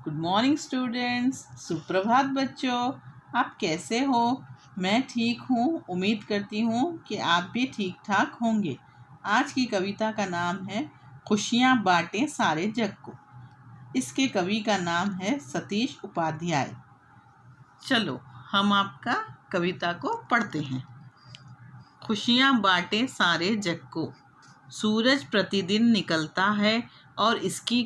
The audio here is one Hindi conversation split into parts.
Good morning students. सुप्रभात बच्चों, आप कैसे हो? मैं ठीक हूँ। उम्मीद करती हूँ कि आप भी ठीक ठाक होंगे। आज की कविता का नाम है खुशियाँ बांटे सारे जग को। इसके कवि का नाम है सतीश उपाध्याय। चलो हम आपका कविता को पढ़ते हैं। खुशियाँ बांटे सारे जग को। सूरज प्रतिदिन निकलता है और इसकी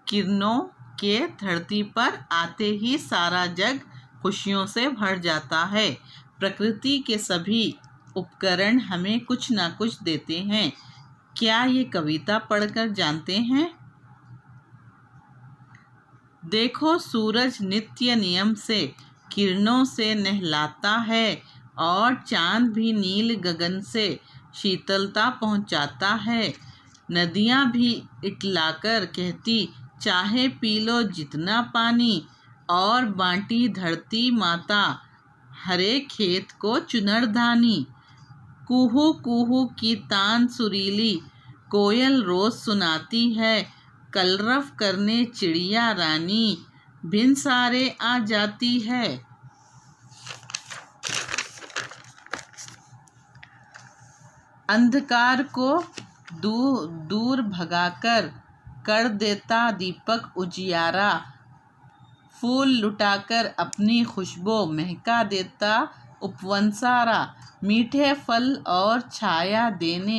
किरणों के धरती पर आते ही सारा जग खुशियों से भर जाता है। प्रकृति के सभी उपकरण हमें कुछ ना कुछ देते हैं। क्या ये कविता पढ़कर जानते हैं? देखो, सूरज नित्य नियम से किरणों से नहलाता है और चांद भी नील गगन से शीतलता पहुंचाता है। नदियां भी इटलाकर कहती, चाहे पी लो जितना पानी, और बांटी धरती माता हरे खेत को चुनरधानी। कुहू कुहू की तान सुरीली कोयल रोज सुनाती है। कलरव करने चिड़िया रानी भिन सारे आ जाती है। अंधकार को दूर भगाकर कर देता दीपक उजियारा। फूल लुटाकर अपनी खुशबू महका देता उपवन सारा। मीठे फल और छाया देने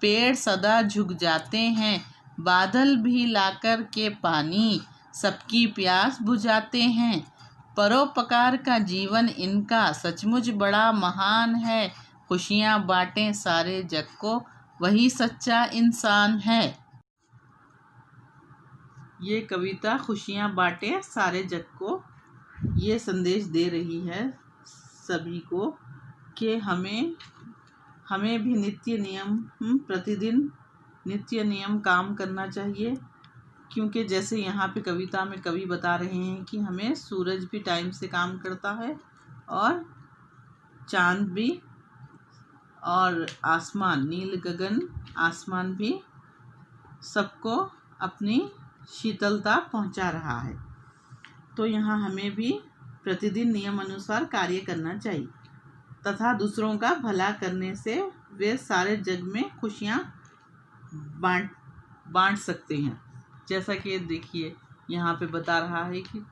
पेड़ सदा झुक जाते हैं। बादल भी लाकर के पानी सबकी प्यास बुझाते हैं। परोपकार का जीवन इनका सचमुच बड़ा महान है। खुशियाँ बांटे सारे जग को, वही सच्चा इंसान है। ये कविता खुशियाँ बांटे सारे जग को ये संदेश दे रही है सभी को कि हमें भी प्रतिदिन नित्य नियम काम करना चाहिए। क्योंकि जैसे यहाँ पे कविता में कवि बता रहे हैं कि हमें सूरज भी टाइम से काम करता है और चांद भी, और आसमान, नील गगन आसमान भी सबको अपनी शीतलता पहुंचा रहा है। तो यहाँ हमें भी प्रतिदिन नियम अनुसार कार्य करना चाहिए तथा दूसरों का भला करने से वे सारे जग में खुशियाँ बांट सकते हैं। जैसा कि देखिए यहाँ पे बता रहा है कि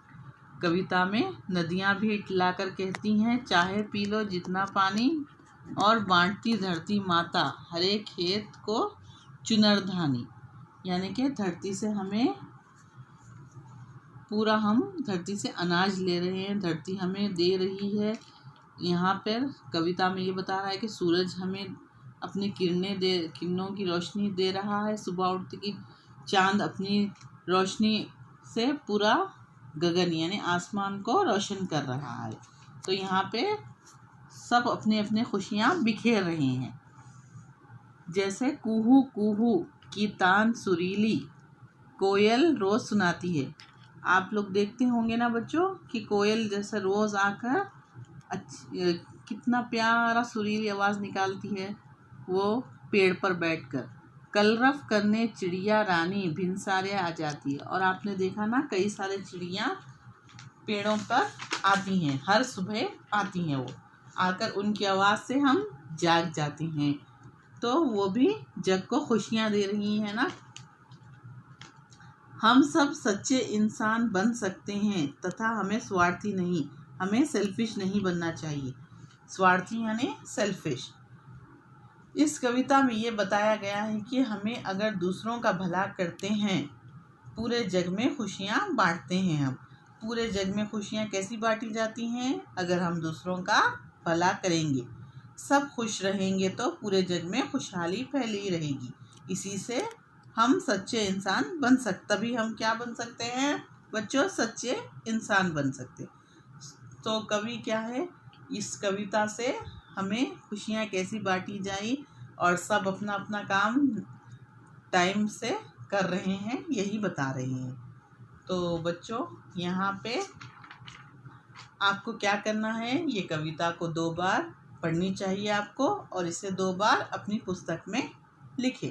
कविता में नदियाँ भी इटलाकर कहती हैं, चाहे पी लो जितना पानी, और बांटती धरती माता हरे खेत को चुनरधानी। यानी कि धरती से हम धरती से अनाज ले रहे हैं, धरती हमें दे रही है। यहाँ पर कविता में ये बता रहा है कि सूरज हमें अपनी किरणों की रोशनी दे रहा है। सुबह उठते की चांद अपनी रोशनी से पूरा गगन यानी आसमान को रोशन कर रहा है। तो यहाँ पे सब अपने अपने खुशियाँ बिखेर रहे हैं। जैसे कुहू कुहू की तान सुरीली कोयल रोज सुनाती है। आप लोग देखते होंगे ना बच्चों कि कोयल जैसे रोज आकर कितना प्यारा सुरीली आवाज़ निकालती है वो पेड़ पर बैठकर। कलरव करने चिड़िया रानी भिन सारे आ जाती है। और आपने देखा ना, कई सारे चिड़िया पेड़ों पर आती हैं, हर सुबह आती हैं। वो आकर उनकी आवाज़ से हम जाग जाते हैं। तो वो भी जग को खुशियाँ दे रही हैं ना। हम सब सच्चे इंसान बन सकते हैं तथा हमें सेल्फिश नहीं बनना चाहिए। स्वार्थी यानी सेल्फिश। इस कविता में ये बताया गया है कि हमें अगर दूसरों का भला करते हैं, पूरे जग में खुशियाँ बांटते हैं हम। पूरे जग में खुशियाँ कैसी बांटी जाती हैं? अगर हम दूसरों का भला करेंगे, सब खुश रहेंगे तो पूरे जग में खुशहाली फैली रहेगी। इसी से हम सच्चे इंसान तभी हम क्या बन सकते हैं बच्चों? सच्चे इंसान बन सकते। तो कवि क्या है, इस कविता से हमें खुशियाँ कैसी बांटी जाए और सब अपना अपना काम टाइम से कर रहे हैं, यही बता रहे हैं। तो बच्चों यहाँ पे आपको क्या करना है, ये कविता को 2 बार पढ़नी चाहिए आपको, और इसे 2 बार अपनी पुस्तक में लिखें।